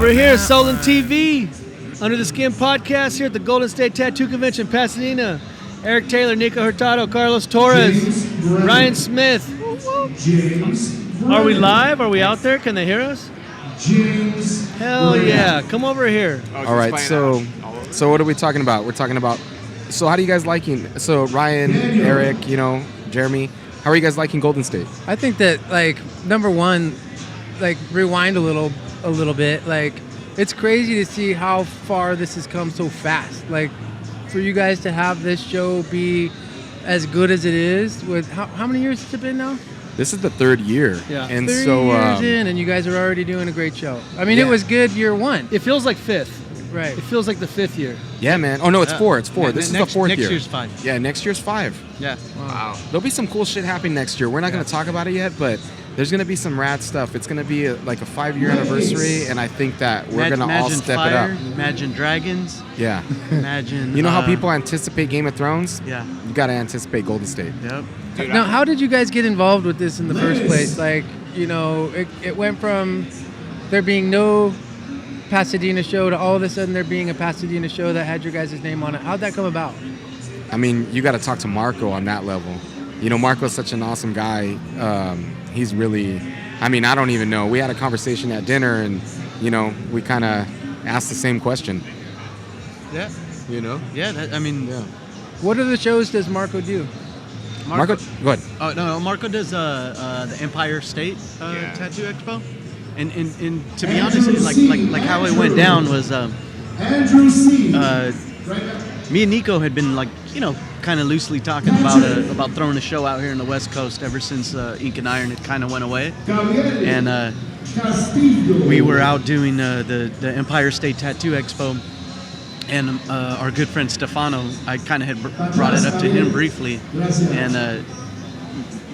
We're here, SullenTV, Under the Skin podcast here at the Golden State Tattoo Convention, Pasadena. Aric Taylor, Nikko Hurtado, Carlos Torres, Ryan Smith. Are we live? Are we out there? Can they hear us? Hell yeah. Come over here. All right, so what are we talking about? We're talking about, so how do you guys liking, so Ryan, Aric, Jeremy, how are you guys liking Golden State? I think that, number one, rewind a little bit. It's crazy to see how far this has come so fast. For you guys to have this show be as good as it is, with how many years has it been now? This is the third year. Yeah. And 30 so years in, and you guys are already doing a great show. I mean, It was good year one. It feels like fifth. Right. It feels like the fifth year. yeah, man. Oh no, it's four. It's four. This is the fourth year. Next year's 5. Yeah, next year's 5. Yeah. Wow. There'll be some cool shit happening next year. We're not going to talk about it yet, but there's going to be some rad stuff. It's going to be a 5-year anniversary, and I think that we're going to all step fire, it up. Imagine dragons. Yeah. Imagine. You know how people anticipate Game of Thrones? Yeah. You got to anticipate Golden State. Yep. Dude, now, how did you guys get involved with this in the first place? It went from there being no Pasadena show to all of a sudden there being a Pasadena show that had your guys' name on it. How'd that come about? I mean, you got to talk to Marco on that level. Marco's such an awesome guy. He's really, I don't even know. We had a conversation at dinner, and, we kind of asked the same question. Yeah. Yeah. Yeah. What other shows does Marco do? Marco, go ahead. Oh no, Marco does the Empire State Tattoo Expo, and to be honest, like how it went down was me and Nikko had been kind of loosely talking about throwing a show out here in the West Coast ever since Ink and Iron had kind of went away, and we were out doing the Empire State Tattoo Expo. And our good friend Stefano, I kind of had brought it up to him briefly, and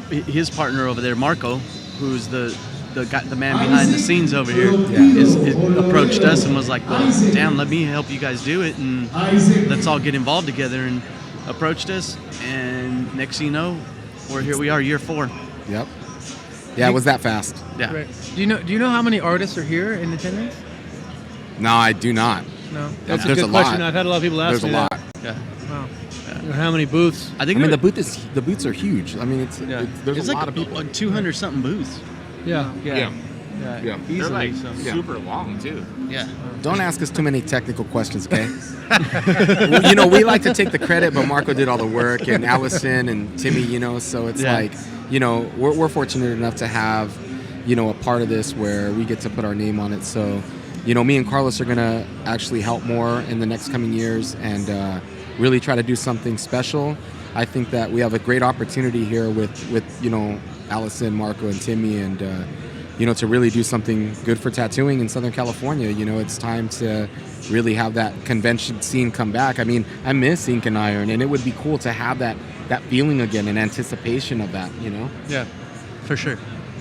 his partner over there, Marco, who's the man behind the scenes over here, is approached us and was like, "Well, damn, let me help you guys do it, and let's all get involved together." And approached us, and next thing you know, here we are, year 4. Yep. Yeah, it was that fast. Yeah. Right. Do you know how many artists are here in attendance? No, I do not. No. That's a There's good a lot. question. I've had a lot of people ask There's me a lot. Yeah. Wow. that. How many booths? I think the booths are huge. I mean, there's it's a lot of people. 200 something booths. Yeah. Yeah. Easily. They're super long too. Yeah. Don't ask us too many technical questions, okay? We like to take the credit, but Marco did all the work, and Allison and Timmy, so it's we're fortunate enough to have, a part of this where we get to put our name on it. So, me and Carlos are going to actually help more in the next coming years and really try to do something special. I think that we have a great opportunity here with Allison, Marco, and Timmy, and to really do something good for tattooing in Southern California. It's time to really have that convention scene come back. I mean, I miss Ink and Iron, and it would be cool to have that feeling again and anticipation of that, Yeah, for sure.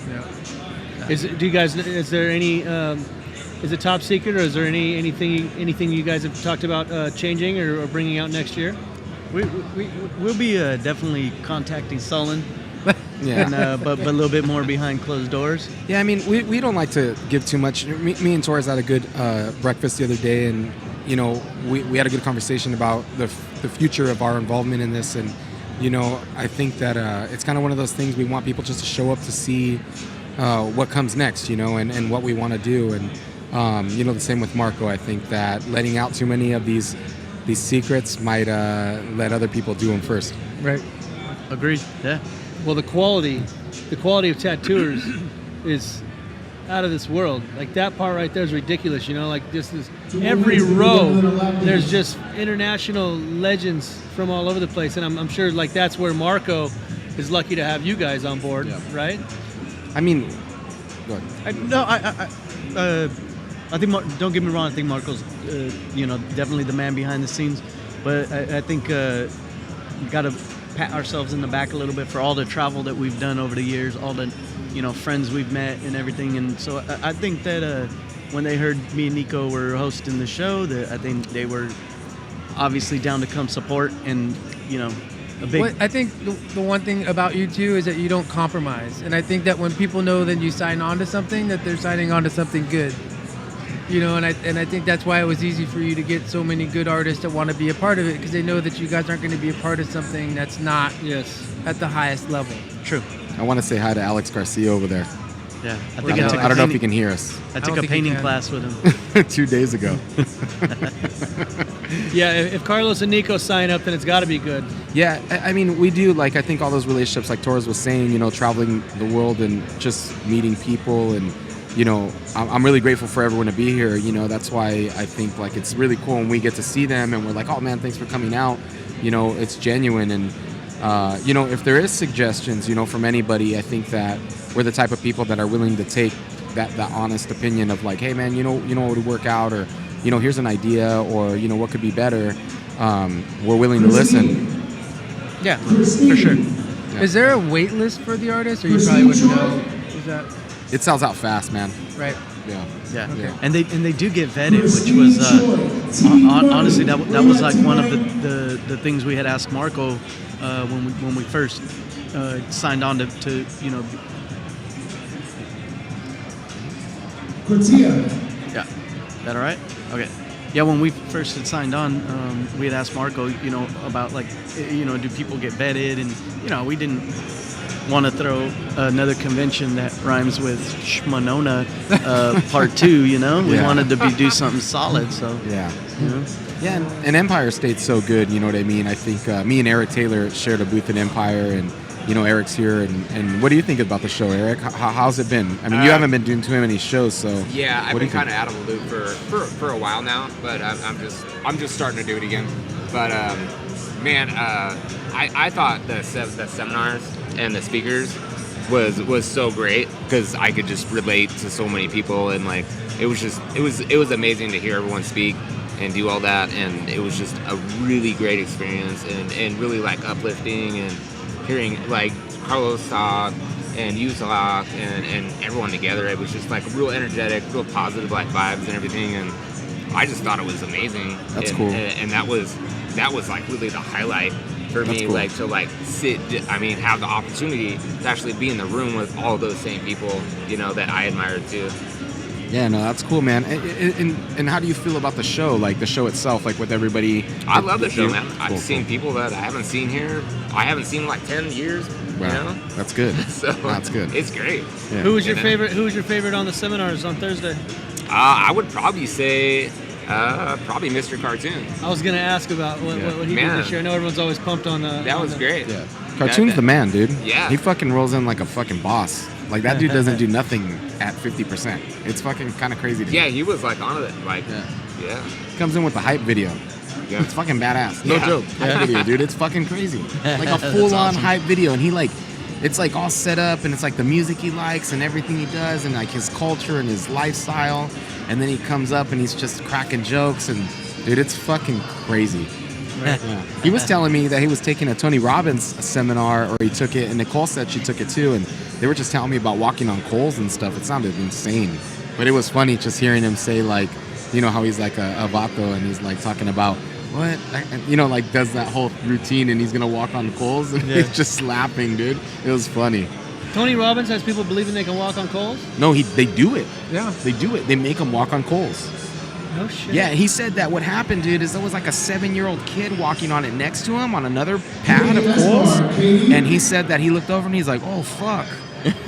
Yeah. Is there any, is it top secret, or is there anything you guys have talked about changing or bringing out next year? We'll be definitely contacting Sullen. Yeah. And, but a little bit more behind closed doors. Yeah, I mean, we don't like to give too much. Me and Torres had a good breakfast the other day, and we had a good conversation about the future of our involvement in this, and I think that it's kind of one of those things we want people just to show up to see what comes next, and what we want to do, and the same with Marco. I think that letting out too many of these secrets might let other people do them first. Right. Agreed. Yeah. Well, the quality of tattooers is out of this world. Like, that part right there is ridiculous. This is every row. There's just international legends from all over the place, and I'm sure that's where Marco is lucky to have you guys on board, right? I mean, go ahead. I think don't get me wrong. I think Marco's definitely the man behind the scenes, but I think we got to pat ourselves in the back a little bit for all the travel that we've done over the years, all the friends we've met and everything. And so I think that when they heard me and Nikko were hosting the show, that I think they were obviously down to come support, and a big. I think the one thing about you two is that you don't compromise, and I think that when people know that you sign on to something, that they're signing on to something good. You know, and I think that's why it was easy for you to get so many good artists that want to be a part of it, because they know that you guys aren't going to be a part of something that's not at the highest level. True. I want to say hi to Alex Garcia over there. Yeah. I don't know if he can hear us. I took a painting class with him 2 days ago. Yeah, if Carlos and Nikko sign up, then it's got to be good. Yeah, I mean, we do, like, I think all those relationships, like Torres was saying, you know, traveling the world and just meeting people. And, you know, I'm really grateful for everyone to be here. You know, that's why I think, like, it's really cool when we get to see them and we're like, oh, man, thanks for coming out. You know, it's genuine. And, you know, if there is suggestions, you know, from anybody, I think that we're the type of people that are willing to take that honest opinion of like, hey, man, you know what would work out, or, you know, here's an idea, or, you know, what could be better. We're willing to listen. Yeah, for sure. Yeah. Is there a wait list for the artist, or you probably wouldn't know? Is that It sells out fast, man. right? Yeah. Yeah, Okay. and they do get vetted, which was honestly that was like one of the things we had asked Marco when we first signed on to you know. Yeah, that all right? Okay. Yeah, when we first had signed on, we had asked Marco, you know, about like, you know, do people get vetted, and you know, we didn't want to throw another convention that rhymes with Shmanona part 2, you know? We wanted to do something solid, so. Yeah. You know? Yeah, and Empire State's so good, you know what I mean? I think me and Eric Taylor shared a booth at Empire, and, you know, Eric's here. And what do you think about the show, Eric? How's it been? I mean, you haven't been doing too many shows, so. Yeah, I've been kind of out of the loop for a while now, but I'm just starting to do it again. But, man, I thought the seminars and the speakers was so great, because I could just relate to so many people, and like it was amazing to hear everyone speak and do all that, and it was just a really great experience, and really like uplifting, and hearing like Carlos talk and you talk and everyone together. It was just like real energetic, real positive like vibes and everything, and I just thought it was amazing. That's and, cool. And that was like really the highlight for me, cool. like to like have the opportunity to actually be in the room with all those same people, you know, that I admired too. Yeah, no, that's cool, man. And how do you feel about the show, like the show itself, like with everybody? I love the show, man. Cool, I've seen people that I haven't seen here. I haven't seen in like 10 years. Wow, you know? that's good. So that's good. It's great. Yeah. Who was your favorite? Who was your favorite on the seminars on Thursday? I would probably say probably Mr. Cartoon. I was gonna ask about what he did this year. I know everyone's always pumped on the. That was great. Yeah. Cartoon's the man, dude. Yeah. He fucking rolls in like a fucking boss. Like, that dude doesn't do nothing at 50%. It's fucking kind of crazy to me. Yeah, he was like on it. Like, yeah. Comes in with the hype video. Yeah. It's fucking badass. No Yeah. joke. Hype video, dude. It's fucking crazy. Like a full-on hype video. And he like, it's like all set up, and it's like the music he likes and everything he does, and like his culture and his lifestyle. And then he comes up and he's just cracking jokes, and dude, it's fucking crazy. Right. Yeah. He was telling me that he was taking a Tony Robbins seminar, or he took it, and Nicole said she took it too, and they were just telling me about walking on coals and stuff. It sounded insane, but it was funny just hearing him say, like, you know how he's like a vato, and he's like talking about what, you know, like does that whole routine, and he's gonna walk on coals, and he's just laughing, dude. It was funny. Tony Robbins has people believing they can walk on coals? No, they do it. Yeah. They do it. They make him walk on coals. No shit. Yeah, he said that what happened, dude, is there was like a 7-year-old kid walking on it next to him on another pad of coals, and he said that he looked over and he's like, oh, fuck.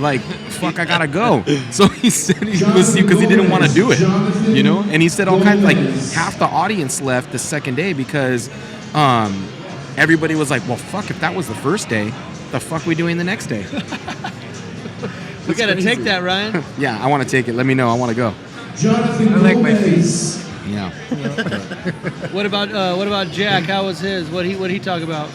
Like, fuck, I gotta go. So he said he was, because he didn't want to do it, you know? And he said all kinds, like, half the audience left the second day because everybody was like, well, fuck, if that was the first day, the fuck we doing the next day? We gotta take that, Ryan. Yeah, I want to take it. Let me know. I want to go. I like my face. Yeah. What about Jack? How was his? What he talk about?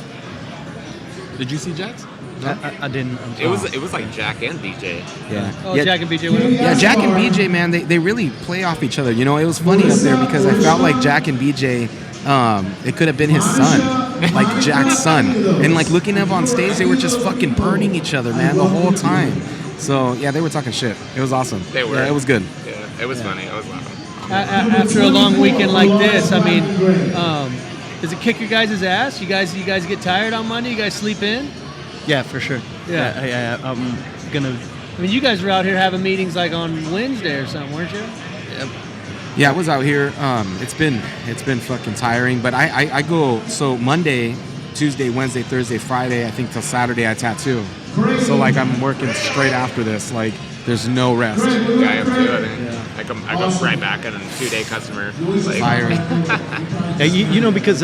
Did you see Jack's? I didn't. It was like Jack and BJ. Yeah. Oh, Jack and BJ. What Yeah, Jack and BJ, man, they really play off each other. You know, it was funny up there because I felt like Jack and BJ, it could have been his son, like Jack's son. And like looking up on stage, they were just fucking burning each other, man, the whole time. So yeah, they were talking shit. It was awesome. They were. Yeah, it was good. Yeah, it was funny. I was laughing. After a long weekend like this, I mean, does it kick your guys' ass? You guys get tired on Monday? You guys sleep in? Yeah, for sure. Yeah. I'm gonna. I mean, you guys were out here having meetings like on Wednesday or something, weren't you? Yeah, I was out here. It's been fucking tiring, but I go, so Monday, Tuesday, Wednesday, Thursday, Friday, I think till Saturday I tattoo. So like I'm working straight after this. Like there's no rest. Yeah, I am too. I think I go right back at a 2-day customer. Like, Tiring. Yeah, you know, because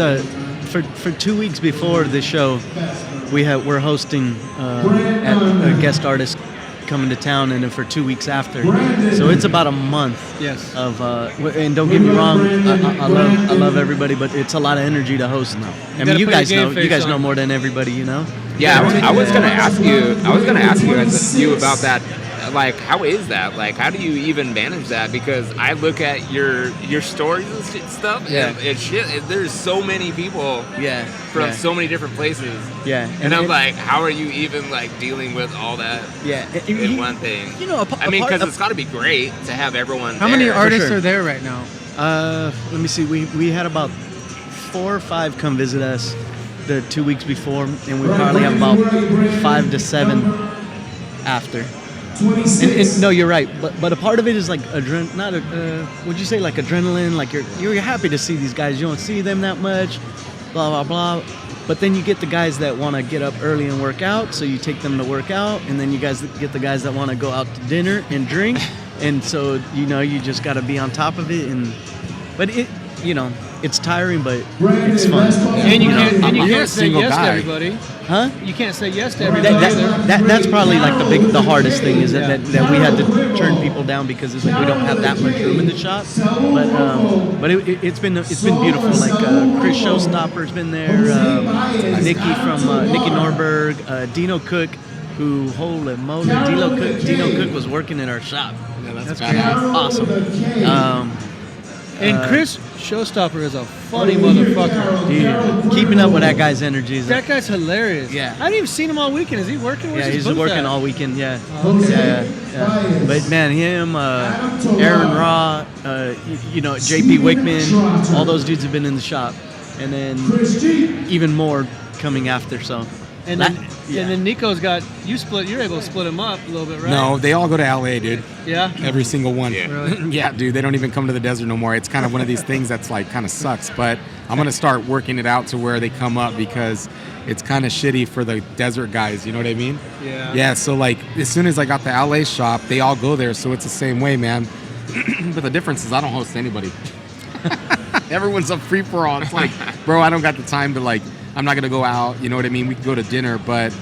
for 2 weeks before the show, we're hosting a guest artist coming to town, and then for 2 weeks after, so it's about a month. Yes. Of and don't get me wrong, I love everybody, but it's a lot of energy to host. I mean, you put your guys game know, face you guys on. know more than everybody, you know. yeah, I was gonna ask you about that. Like, how is that? Like, how do you even manage that? Because I look at your stories and stuff, and there's so many people from so many different places. Yeah, And I'm like, how are you even like dealing with all that in one thing? You know, I mean, because it's got to be great to have everyone. How many there. artists sure. are there right now? Let me see. We had about 4 or 5 come visit us the 2 weeks before, and we probably have about 5 to 7 after. And no, you're right. But a part of it is like would you say like adrenaline? Like you're happy to see these guys. You don't see them that much, blah blah blah. But then you get the guys that want to get up early and work out, so you take them to work out, and then you guys get the guys that want to go out to dinner and drink, and so you just got to be on top of it. But it's tiring, but it's fun. And you can't you're a say single yes guy. to everybody. Huh? You can't say yes to everybody either. That's probably like the hardest thing is that we had to turn people down because it's like we don't have that much room in the shop. But it's been beautiful. Like Chris Showstopper's been there, Nikki Norberg, Dino Cook, who holy moly, Dino Cook was working in our shop. That's crazy. Awesome. And Chris Showstopper is a funny motherfucker. Dude, keeping up with that guy's energy is That guy's hilarious. Yeah. I haven't even seen him all weekend. Is he working? Where's his he's booth working at? all weekend. Yeah. Okay. Yeah. But man, him, Aaron Raw, JP Wickman, all those dudes have been in the shop, and then even more coming after. So. And then Nico's got you're able to split him up a little bit, right? No, they all go to LA, dude. Yeah. Every single one. Yeah. Really? Yeah, dude, they don't even come to the desert no more. It's kind of one of these things that's like kind of sucks, but I'm going to start working it out to where they come up because it's kind of shitty for the desert guys, you know what I mean? Yeah. Yeah, so like as soon as I got the LA shop, they all go there, so it's the same way, man. But the difference is I don't host anybody. Everyone's a free for all. It's like, bro, I don't got the time to like, I'm not going to go out, you know what I mean? We could go to dinner, but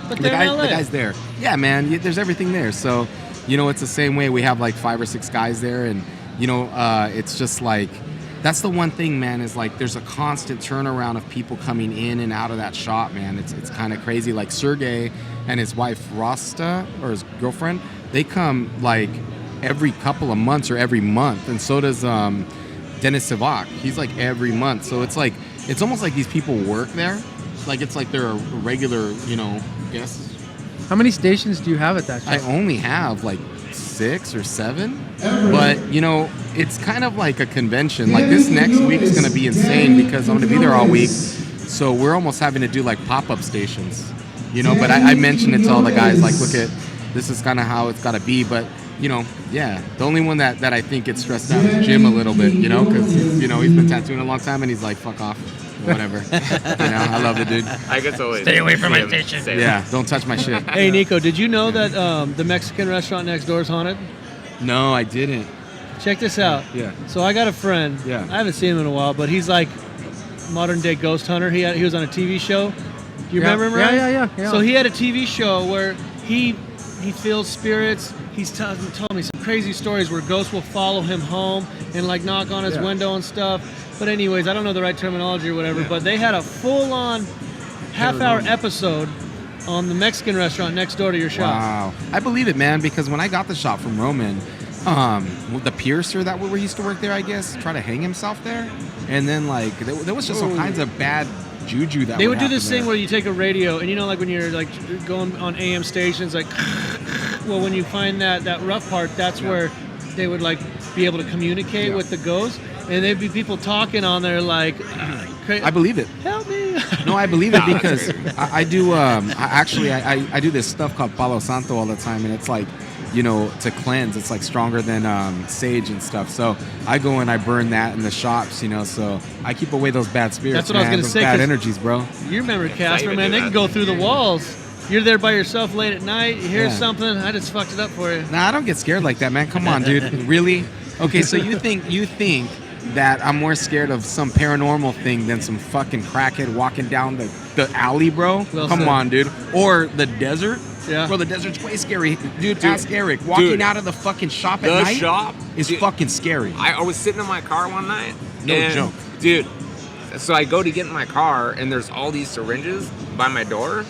the guy's there. Yeah, man, there's everything there. So, it's the same way. We have like 5 or 6 guys there, and it's just like that's the one thing, man. Is like there's a constant turnaround of people coming in and out of that shop, man. It's kind of crazy. Like Sergey and his wife Rasta or his girlfriend, they come like every couple of months or every month, and so does Dennis Sivak. He's like every month. So it's like it's almost like these people work there. Like it's like they're a regular, guest. How many stations do you have at that shop? I only have like 6 or 7, but it's kind of like a convention. Like this next week is going to be insane because I'm going to be there all week. So we're almost having to do like pop-up stations, But I mentioned it to all the guys, like, look at this is kind of how it's got to be. But the only one that I think gets stressed out is Jim a little bit, because he's been tattooing a long time and he's like, fuck off. Whatever. I love the dude. I guess always Stay away from my station. Yeah, don't touch my shit. Hey, Nico, did you know that the Mexican restaurant next door is haunted? No, I didn't. Check this out. Yeah. So I got a friend. Yeah. I haven't seen him in a while, but he's like modern day ghost hunter. He was on a TV show. Do you remember him, right? Yeah. So he had a TV show where he feels spirits. He's told me some crazy stories where ghosts will follow him home and like knock on his window and stuff. But anyways, I don't know the right terminology or whatever, but they had a full-on half-hour episode on the Mexican restaurant next door to your shop. Wow. I believe it, man, because when I got the shop from Roman, the piercer that used to work there, I guess, tried to hang himself there. And then, like, there was just all kinds of bad juju that They would do this happen thing there. where you take a radio, and like when you're like going on AM stations, like, well, when you find that rough part, that's where they would like be able to communicate with the ghost. And there'd be people talking on there like, I believe it. help me. No, I believe it because I do. I do this stuff called Palo Santo all the time, and it's like to cleanse. It's like stronger than sage and stuff. So I go and I burn that in the shops, so I keep away those bad spirits. That's what I was gonna those say, bad 'cause energies, bro. You remember Casper, even man? do They that. can go through the walls. You're there by yourself late at night. You hear Yeah. something. I just fucked it up for you. Nah, I don't get scared like that, man. Come on, dude. Really? Okay, so you think that I'm more scared of some paranormal thing than some fucking crackhead walking down the alley, bro? Well Come said. on, dude. Or the desert? Yeah. Bro, the desert's way scary. Dude, ask Aric. Walking out of the fucking shop at The night shop is dude, fucking scary. I was sitting in my car one night. No and, joke. Dude, so I go to get in my car, and there's all these syringes by my door,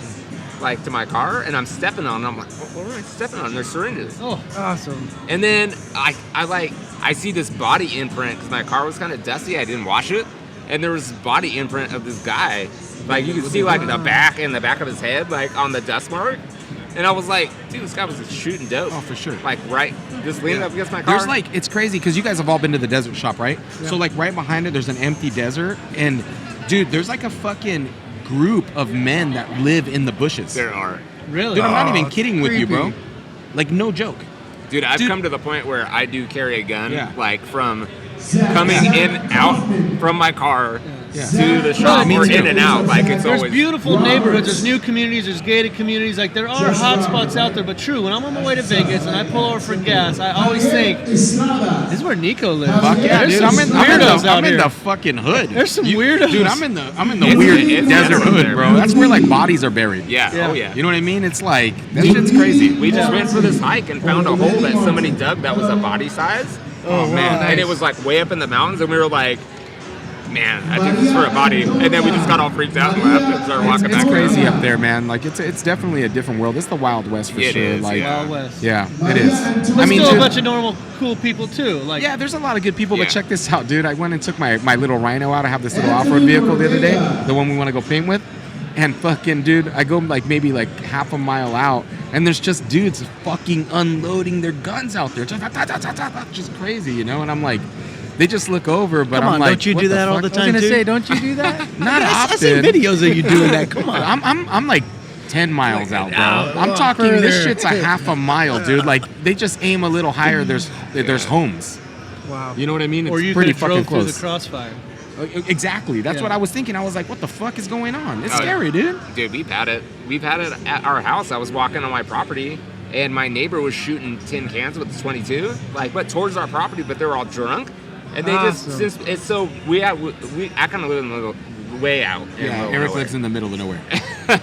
like to my car, and I'm stepping on them. I'm like, what am I stepping on? There's syringes. Oh, Awesome. And then I see this body imprint because my car was kind of dusty. I didn't wash it, and there was body imprint of this guy. Like you could see like the back of his head, like on the dust mark. And I was like, dude, this guy was just shooting dope. Oh, for sure. Like just leaning up against my car. There's it's crazy because you guys have all been to the desert shop, right? Yeah. So like right behind it, there's an empty desert, and dude, there's like a fucking group of men that live in the bushes. There are. really? Dude, I'm not Oh, even kidding with you, bro. creepy. Like no joke. Dude, I've Dude. come to the point where I do carry a gun, Yeah. like from coming in out from my car Yeah. to the shop Me or too. in and out. Like it's There's always beautiful neighborhoods. There's new communities. There's gated communities. Like there are hot spots out there. But true, when I'm on my way to Vegas and I pull over for gas, I always think, this is where Nico lives. Fuck yeah, There's dude. some weirdos out I'm in here. the fucking hood. There's some weirdos. Dude, I'm in the It's- weird it's desert everywhere hood, there, bro. man. That's where like bodies are buried. yeah. Yeah. Oh yeah. You know what I mean? It's like that shit's crazy. We just went for this hike and found a hole that somebody dug that was a body size. Oh man, And it was like way up in the mountains, and we were like, man, I think this is for a body. And then we just got all freaked out and left and started walking it's back. crazy up there, man. Like it's definitely a different world. It's the Wild West for It sure. is, like yeah. Wild West. yeah, it is. But I mean, still dude, a bunch of normal, cool people too. Like yeah, there's a lot of good people, Yeah. but check this out, dude. I went and took my little Rhino out. I have this little off-road vehicle the other day, the one we want to go paint with. And fucking, dude, I go maybe half a mile out, and there's just dudes fucking unloading their guns out there. Just crazy, And I'm like, they just look over, but Come I'm on, like, don't you what do that all fuck? the I was time gonna too? say, don't you do that? Not I see often. videos of you doing that. Come on. I'm like 10 miles out, bro. I'm well, talking, this further. shit's a half a mile, dude. Like, they just aim a little higher. There's homes. Wow. You know what I mean? It's or you pretty could have fucking drove through close. the crossfire. Exactly. That's Yeah. what I was thinking. I was like, what the fuck is going on? It's Oh, yeah. scary, dude. Dude, we've had it. We've had it at our house. I was walking on my property, and my neighbor was shooting tin cans with a 22, but towards our property, but they were all drunk. And they Awesome. since it's so I kind of live in the middle, way out. in the Yeah, middle of Aric nowhere. lives in the middle of nowhere.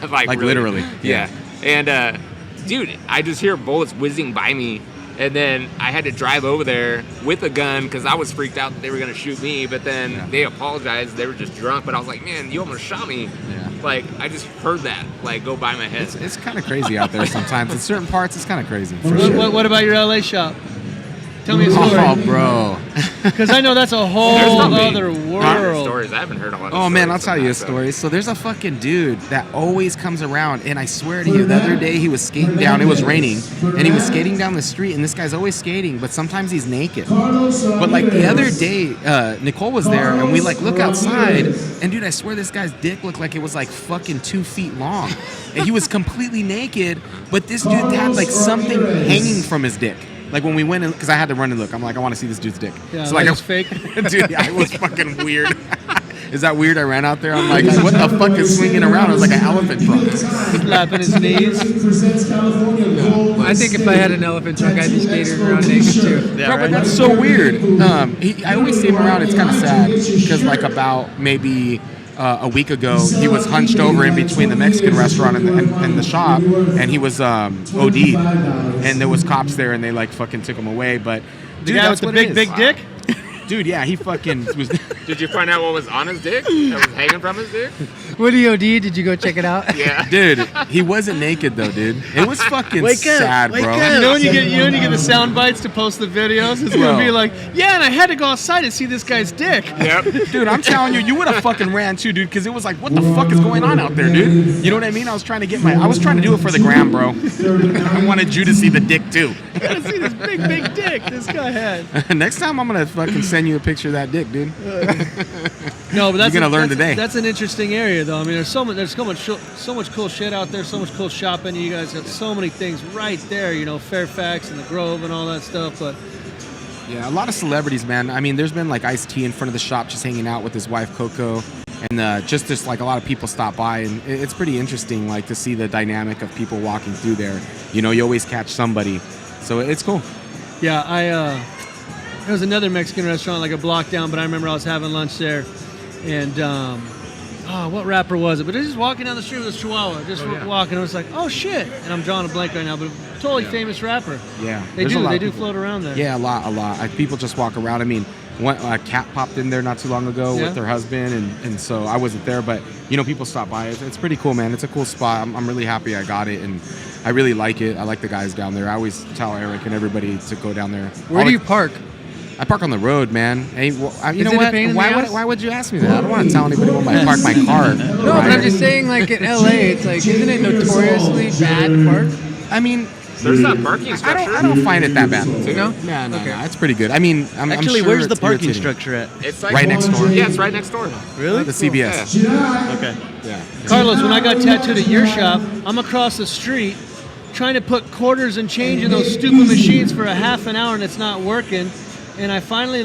like really. literally. Yeah. And dude, I just hear bullets whizzing by me, and then I had to drive over there with a gun because I was freaked out that they were gonna shoot me. But then they apologized; they were just drunk. But I was like, man, you almost shot me. Yeah. Like I just heard that go by my head. It's kind of crazy out there sometimes. In certain parts, it's kind of crazy. For sure. What about your LA shop? Tell me a story. Oh, bro. Because I know that's a whole There's probably other hundred world. stories. I haven't heard a lot. Of Oh man, I'll stories tell from you a that, so. story. So there's a fucking dude that always comes around, and I swear to you, the other day he was skating down. It was raining, and he was skating down the street, and this guy's always skating, but sometimes he's naked. But like the other day, Nicole was there, and we look outside, and dude, I swear this guy's dick looked like it was fucking 2 feet long, and he was completely naked. But this dude had something hanging from his dick. Like when we went in, because I had to run and look. I'm like, I want to see this dude's dick. Yeah, so like I it's fake. Dude, yeah, it was fucking weird. Is that weird? I ran out there. I'm like, what the fuck is swinging around? It was like an elephant trunk. Slapping his knees. I think if I had an elephant trunk, I'd be skating around naked too. Yeah, Bro, but right? that's so weird. I always see him around. It's kind of sad because about maybe a week ago, he was hunched over in between the Mexican restaurant and the shop, and he was OD'd, and there was cops there, and they fucking took him away. But The dude, guy that's with the what it big is. dick. Dude, yeah, he fucking was. Did you find out what was on his dick? That was hanging from his dick? What do you OD? Did you go check it out? Yeah. Dude, he wasn't naked though, dude. It was fucking Wake up, sad, wake bro. up. You know when you get the sound bites to post the videos, it's Bro. gonna be like, yeah, and I had to go outside and see this guy's dick. Yep. Dude, I'm telling you, you would have fucking ran too, dude, because it was like, what the fuck is going on out there, dude? You know what I mean? I was trying to do it for the gram, bro. I wanted you to see the dick too. I gotta see this big dick this guy had. Next time I'm gonna fucking send you a picture of that dick, dude. No, but that's You're gonna learn that's- today. That's an interesting area, though. I mean, there's so much cool shit out there. So much cool shopping. You guys got so many things right there. You know, Fairfax and the Grove and all that stuff. But Yeah, a lot of celebrities, man. I mean, there's been like Ice-T in front of the shop just hanging out with his wife Coco, and just like a lot of people stop by, and it's pretty interesting, like to see the dynamic of people walking through there. You know, you always catch somebody, so it's cool. yeah, there was another Mexican restaurant like a block down, but I remember I was having lunch there, and what rapper was it? But just walking down the street with a Chihuahua, walking. I was like, oh shit, and I'm drawing a blank right now, but totally famous rapper. Yeah, They there's a lot do of people. float around there. Yeah, a lot. People just walk around. I mean, a cat popped in there not too long ago Yeah. with her husband, and so I wasn't there, but you know, people stop by. It's pretty cool, man. It's a cool spot. I'm really happy I got it, and I really like it. I like the guys down there. I always tell Aric and everybody to go down there. Where do you park? I park on the road, man. Hey, you Is know it a what? pain in the ass? Why would you ask me that? I don't want to tell anybody where I park my car. No, but I'm just saying, like in LA, it's like, isn't it notoriously bad to park? I mean, There's not parking I structure. don't find it that bad. No? No, Okay. it's pretty good. I mean, I'm Actually, sure where's the it's parking irritating. structure at? It's like Right next door. Yeah, it's right next door. Really? The CBS. Okay. Yeah. Carlos, when I got tattooed at your shop, I'm across the street trying to put quarters and change in those stupid machines for a half an hour, and it's not working. And I finally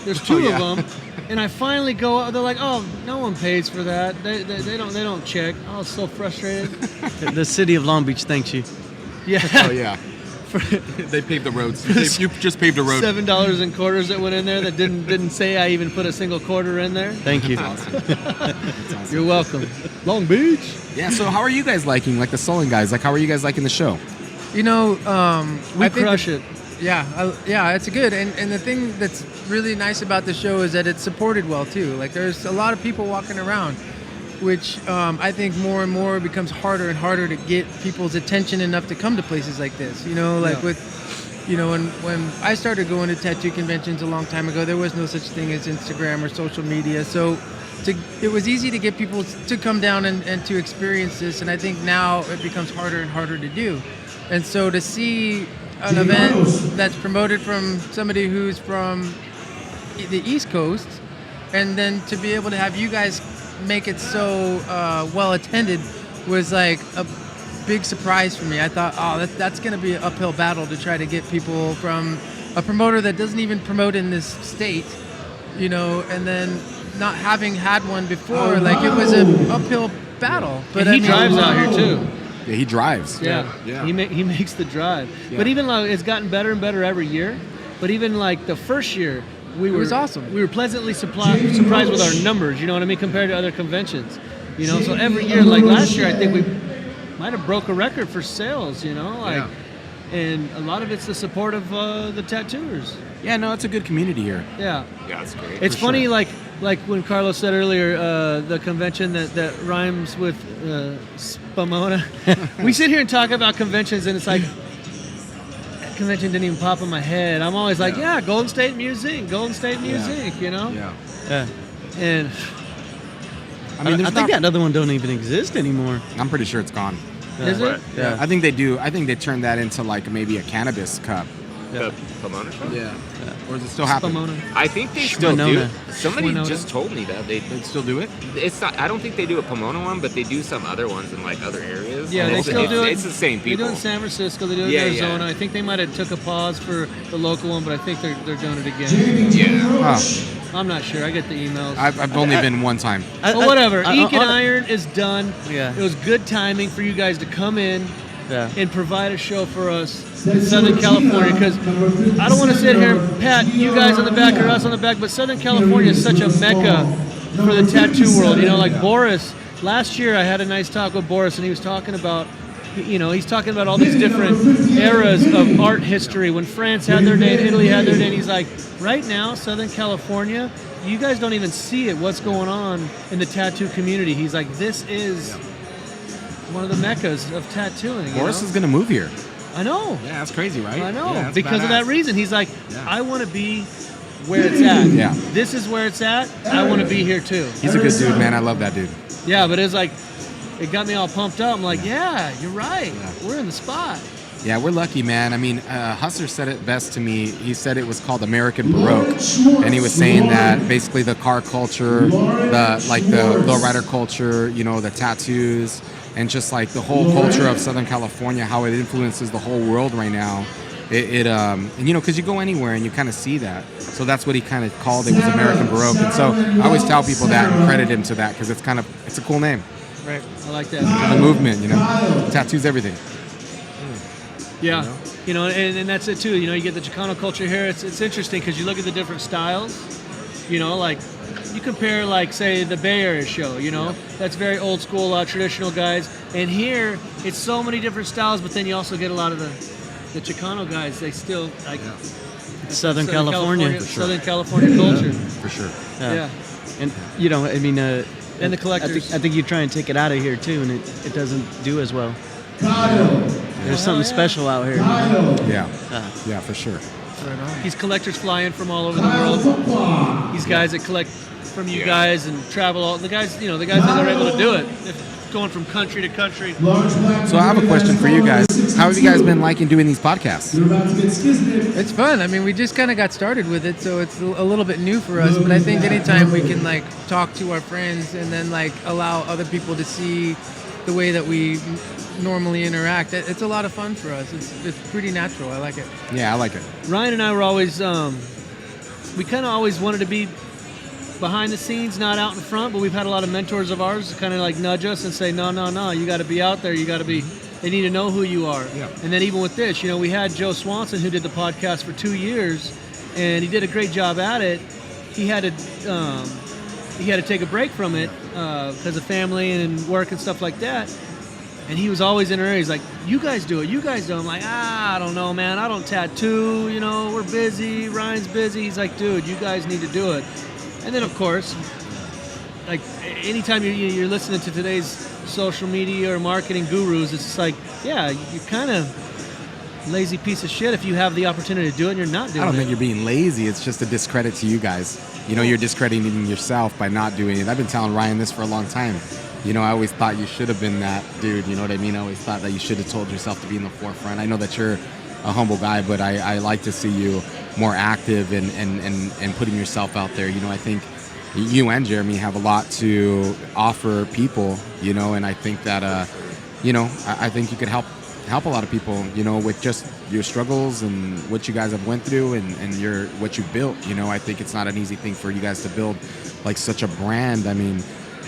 there's two yeah. of them, and I finally go out. They're like, "Oh, no one pays for that. They don't check." I was so frustrated. The city of Long Beach thanks you. Yeah. Oh yeah. They paved the roads. You just paved a road. $7 in quarters that went in there that didn't say I even put a single quarter in there. Thank you. You're welcome. Long Beach. Yeah. So how are you guys liking, like the Sullen guys? Like, how are you guys liking the show? You know, We I think crush it. Yeah, it's good. And the thing that's really nice about the show is that it's supported well too. Like there's a lot of people walking around, which I think more and more becomes harder and harder to get people's attention enough to come to places like this. You know, like when I started going to tattoo conventions a long time ago, there was no such thing as Instagram or social media. So it was easy to get people to come down and to experience this. And I think now it becomes harder and harder to do. And so to see an event that's promoted from somebody who's from the East Coast, and then to be able to have you guys make it so well attended was like a big surprise for me. I thought, that's going to be an uphill battle to try to get people from a promoter that doesn't even promote in this state, you know, and then not having had one before, like it was an uphill battle. But And he drives out here too. Yeah, he drives. Yeah. He makes the drive. Yeah. But even like it's gotten better and better every year. But even like the first year, it was awesome. We were pleasantly surprised with our numbers. You know what I mean, compared to other conventions. You know, so every year, like last year, I think we might have broke a record for sales. You know, like, and a lot of it's the support of the tattooers. Yeah, no, it's a good community here. Yeah. Yeah, it's great. It's For funny, sure. like when Carlos said earlier, the convention that rhymes with Spumona. We sit here and talk about conventions, and it's like that convention didn't even pop in my head. I'm always like, Golden State Music, you know. Yeah. And I mean, I think that other one don't even exist anymore. I'm pretty sure it's gone. is it? Yeah. I think they do. I think they turned that into like maybe a cannabis cup. The Pomona show? Yeah. Or does it still happen? Spumona. I think they still do. Winona. Somebody Winona. just told me that They still do it? it's not. I don't think they do a Pomona one, but they do some other ones in like other areas. Yeah, And they it's, still do it. It's the same They people. do it in San Francisco. They do it Yeah, in yeah. Arizona. I think they might have took a pause for the local one, but I think they're doing it again. Yeah. Oh, I'm not sure. I get the emails. I've only been one time. But whatever. Ink and on- Iron is done. Yeah. It was good timing for you guys to come in Yeah. and provide a show for us in Southern California, because I don't want to sit here and pat you guys on the back or us on the back, but Southern California is such a mecca for the tattoo world. You know, like Boris, last year I had a nice talk with Boris, and he was talking about, you know, he's talking about all these different eras of art history, when France had their day and Italy had their day, and he's like, right now, Southern California, you guys don't even see it, what's going on in the tattoo community. He's like, this is one of the meccas of tattooing. Boris is going to move here. I know. Yeah, that's crazy, right? I know. Yeah, that's Because of that badass. reason. He's like, Yeah. I want to be where it's at. Yeah. This is where it's at. I want to be here too. He's a good dude, man. I love that dude. Yeah, but it's like, it got me all pumped up. I'm like, yeah, you're right. Yeah. We're in the spot. Yeah, we're lucky, man. I mean, Hustler said it best to me. He said it was called American Baroque, and he was saying that basically the car culture, the lowrider culture, you know, the tattoos, and just like the whole culture of Southern California, how it influences the whole world right now. And you know, because you go anywhere and you kind of see that. So that's what he kind of called it, was American Baroque. And so I always tell people that and credit him to that because it's a cool name. Right. I like that. Kind of movement, you know, tattoos everything. Yeah, you know, and that's it too. You know, you get the Chicano culture here. It's interesting because you look at the different styles. You know, like you compare, like say the Bay Area show. You know, that's very old school, traditional guys. And here, it's so many different styles. But then you also get a lot of the Chicano guys. They still like Southern California. Southern California culture. For sure. Yeah. And you know, I mean, And the collectors. I think you try and take it out of here too, and it doesn't do as well. There's something special out here. Yeah, for sure. These collectors fly in from all over the world. These guys that collect from you guys and travel all the guys. You know, the guys that are able to do it. Going from country to country. So I have a question for you guys. How have you guys been liking doing these podcasts? It's fun. I mean, we just kind of got started with it, so it's a little bit new for us. But I think anytime we can like talk to our friends and then like allow other people to see the way that we normally interact, it's a lot of fun for us. It's pretty natural. I like it. Yeah, I like it. Ryan and I were always, we kind of always wanted to be behind the scenes, not out in front, but we've had a lot of mentors of ours kind of like nudge us and say, no, you got to be out there. You got to be, they need to know who you are. Yeah. And then even with this, you know, we had Joe Swanson who did the podcast for 2 years and he did a great job at it. He had to take a break from it because of family and work and stuff like that. And he was always in her ear. He's like, you guys do it. You guys do it. I'm like, I don't know, man. I don't tattoo. You know, we're busy. Ryan's busy. He's like, dude, you guys need to do it. And then, of course, like anytime you're listening to today's social media or marketing gurus, it's just like, yeah, you're kind of lazy piece of shit if you have the opportunity to do it and you're not doing it. I don't think you're being lazy. It's just a discredit to you guys. You know, you're discrediting yourself by not doing it. I've been telling Ryan this for a long time. You know, I always thought you should have been that dude. You know what I mean? I always thought that you should have told yourself to be in the forefront. I know that you're a humble guy, but I like to see you more active and putting yourself out there. You know, I think you and Jeremy have a lot to offer people, you know, and I think that, you know, I think you could help a lot of people, you know, with just your struggles and what you guys have went through and what you built. You know, I think it's not an easy thing for you guys to build like such a brand. I mean,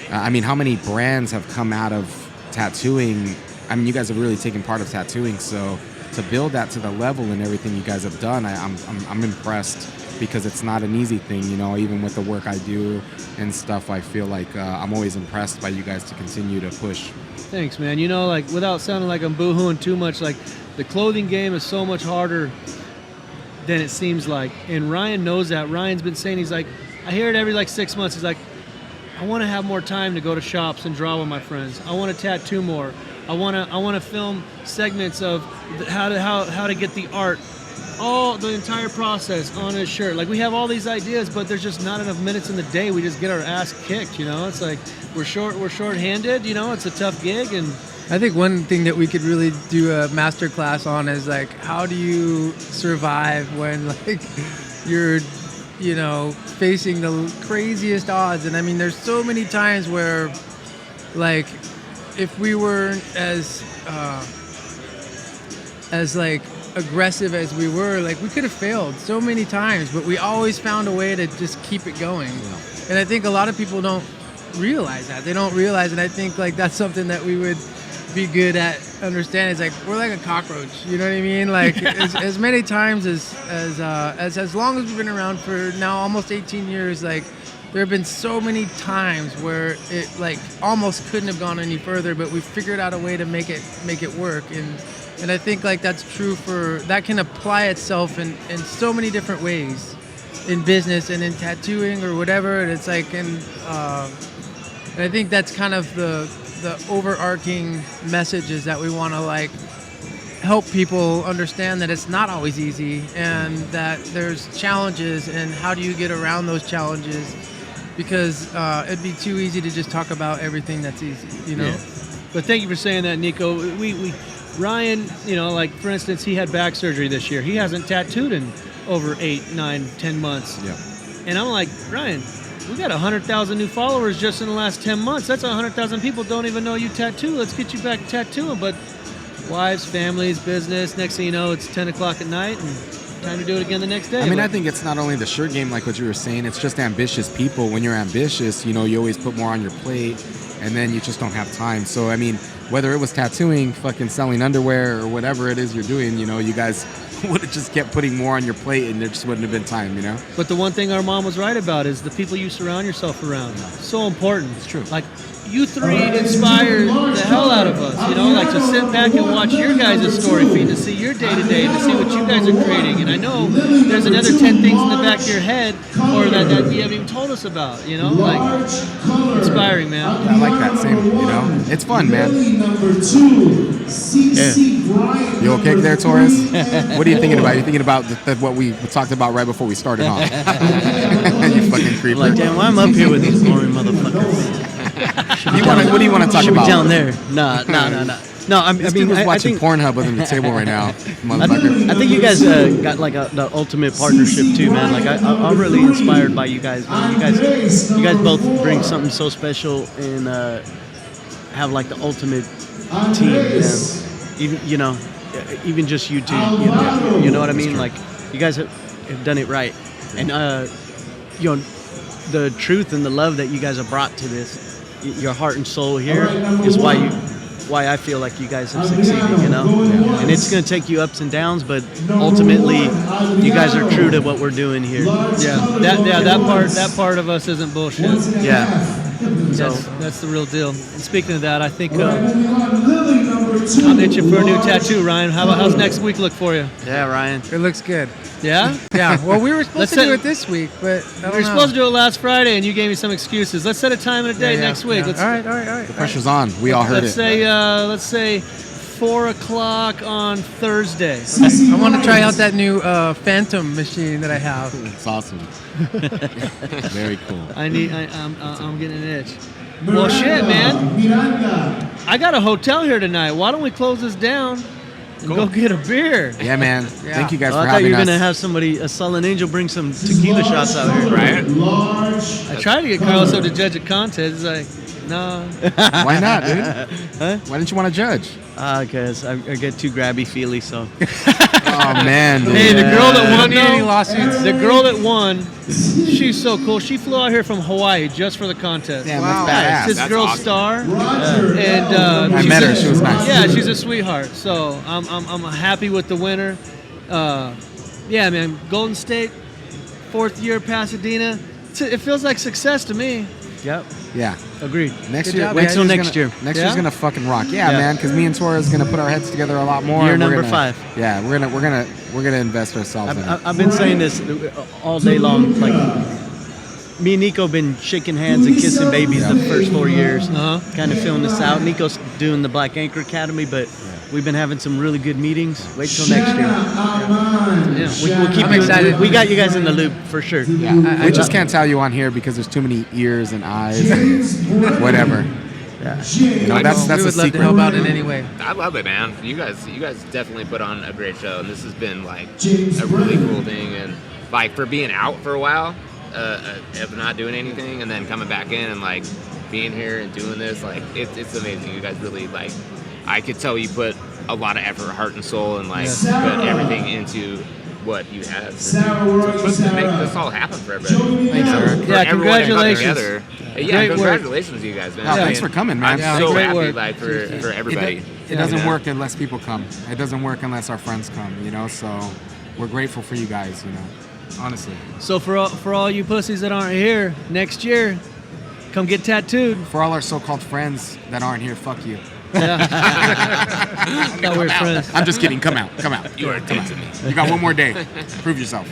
how many brands have come out of tattooing? I mean, you guys have really taken part of tattooing, so to build that to the level and everything you guys have done, I'm impressed because it's not an easy thing, you know. Even with the work I do and stuff, I feel like I'm always impressed by you guys to continue to push. Thanks, man. You know, like without sounding like I'm boo-hooing too much, like the clothing game is so much harder than it seems like, and Ryan knows that. Ryan's been saying, he's like, I hear it every like 6 months. He's like, I want to have more time to go to shops and draw with my friends. I want to tattoo more. I want to film segments of how to get the art, all the entire process on his shirt. Like we have all these ideas, but there's just not enough minutes in the day. We just get our ass kicked, you know. It's like we're short-handed, you know. It's a tough gig, and I think one thing that we could really do a master class on is like, how do you survive when like you're, you know, facing the craziest odds? And I mean, there's so many times where like if we weren't as like aggressive as we were, like we could have failed so many times, but we always found a way to just keep it going. Yeah. And I think a lot of people don't realize that. They don't realize, and I think like that's something that we would be good at understanding. It's like we're like a cockroach, you know what I mean? Like as many times as long as we've been around for now almost 18 years, like there have been so many times where it like almost couldn't have gone any further, but we figured out a way to make it work. And I think like that's true that can apply itself in so many different ways in business and in tattooing or whatever. And it's like, and I think that's kind of the overarching message is that we want to like help people understand that it's not always easy and that there's challenges and how do you get around those challenges, because it'd be too easy to just talk about everything that's easy, you know? Yeah. But thank you for saying that, Nikko. Ryan, you know, like for instance, he had back surgery this year. He hasn't tattooed in over 8, 9, 10 months. Yeah. And I'm like, Ryan, we got 100,000 new followers just in the last 10 months. That's 100,000 people don't even know you tattoo. Let's get you back tattooing. But wives, families, business. Next thing you know, it's 10 o'clock at night and time to do it again the next day. I mean, I think it's not only the shirt game, like what you were saying. It's just ambitious people. When you're ambitious, you know, you always put more on your plate, and then you just don't have time. So, I mean, whether it was tattooing, fucking selling underwear, or whatever it is you're doing, you know, you guys would have just kept putting more on your plate, and there just wouldn't have been time, you know? But the one thing our mom was right about is the people you surround yourself around. So important. It's true. Like, you three inspire the hell out of us, you know, like to sit back and watch your guys' story feed, to see your day-to-day, to see what you guys are creating. And I know there's another 10 things in the back of your head or that you haven't even told us about, you know, like inspiring, man. I like that same, you know? It's fun, man. Yeah. You okay there, Torres? What are you thinking about? You thinking about what we talked about right before we started on? You fucking creeper. Like, damn, why am I up here with these boring motherfuckers? What do you want to talk Should about? be down there. Nah. No, I This mean, dude was I watching think, Pornhub under the table right now, motherfucker. I think you guys got like the ultimate partnership too, man. Like I'm really inspired by you guys, man. You guys both bring something so special and have like the ultimate team, man. Even even just you two, you know what I mean? Like you guys have done it right, and you know, the truth and the love that you guys have brought to this, your heart and soul here is why I feel like you guys have succeeded, you know? And it's going to take you ups and downs, but ultimately you guys are true to what we're doing here. That part of us isn't bullshit. Yeah. So That's the real deal. And speaking of that, I think I'm itching for a new tattoo, Ryan. How's next week look for you? yeah, Ryan. It looks good. Yeah? Yeah. Well, we were supposed Let's to do set- it this week, but I don't We were know. supposed to do it last Friday, and you gave me some excuses. Let's set a time and a day Yeah, next week. yeah. Let's, All right. The pressure's on. We all heard let's it. say 4 o'clock on Thursday. I want to try out that new Phantom machine that I have. It's awesome. Very cool. I'm getting an itch. Well, shit, man. I got a hotel here tonight. Why don't we close this down and go get a beer? Yeah, man. Yeah. Thank you guys Well, for I thought you having were us. going to have somebody, a Sullen Angel, bring some tequila shots out here. Right? I tried to get Carlos up to judge a contest. He's like, no. Why not, dude? Huh? Why didn't you want to judge? Because I get too grabby feely, so. Oh, man, dude. Hey, the girl that won, Don't need any though, lawsuits. the girl that won, she's so cool. She flew out here from Hawaii just for the contest. Damn, Wow. that's This badass. That's girl's awesome. star, and I she's met her. a- She was nice. Yeah, she's a sweetheart. So I'm happy with the winner. Yeah, man, Golden State, 4th year Pasadena. It feels like success to me. Yep. Yeah. Agreed. Next Good year. job, Wait guys. till year's next year. Next Yeah? year's gonna fucking rock. Yeah, Yeah. man. Because me and Torres is gonna put our heads together a lot more. Year and we're number gonna- 5. Yeah, we're gonna invest ourselves in it. I've been saying this all day long. Like, me and Nico been shaking hands and kissing babies the first 4 years. Uh-huh. Kind of feeling this out. Nico's doing the Black Anchor Academy, but we've been having some really good meetings. Wait till next year. Yeah. We'll keep I'm you excited. We got you guys in the loop for sure. Yeah. We just can't tell you on here because there's too many ears and eyes and whatever. Yeah. You know, that's we a would love secret. to help out in any way. I love it, man. You guys definitely put on a great show, and this has been like a really cool thing. And like for being out for a while, of not doing anything, and then coming back in and like being here and doing this, like it's amazing. You guys really like. I could tell you put a lot of effort, heart, and soul, and like put everything into what you have to make this all happen for everybody. Thanks, Aric. For Yeah, everyone that got congratulations. together. Yeah, Great work. congratulations to you guys, man. Oh, thanks for coming, man. I'm Yeah, so great happy work. like for everybody. It doesn't Yeah. work unless people come. It doesn't work unless our friends come, you know? So we're grateful for you guys, you know? Honestly. So for all you pussies that aren't here, next year, come get tattooed. For all our so-called friends that aren't here, fuck you. Thought we were friends. I'm just kidding. Come out. You are dead to me. You got one more day. Prove yourself.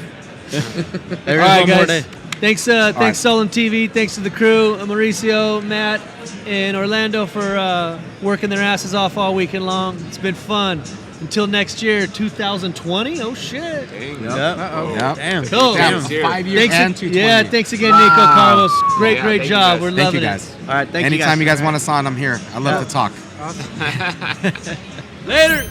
There All is right, one more guys. day. Thanks, right. SullenTV. Thanks to the crew, Mauricio, Matt, and Orlando for working their asses off all weekend long. It's been fun. Until next year, 2020. Oh shit! Dang. Yep. Yep. Damn. Cool. Damn, Cheers. 5 years Thanks, and 220. yeah, thanks again, Nico, Carlos. Great Yeah, great thank you job. guys. We're Thank loving you it. guys. All right. Thank Anytime you you guys want us on, I'm here. I love to talk. Later.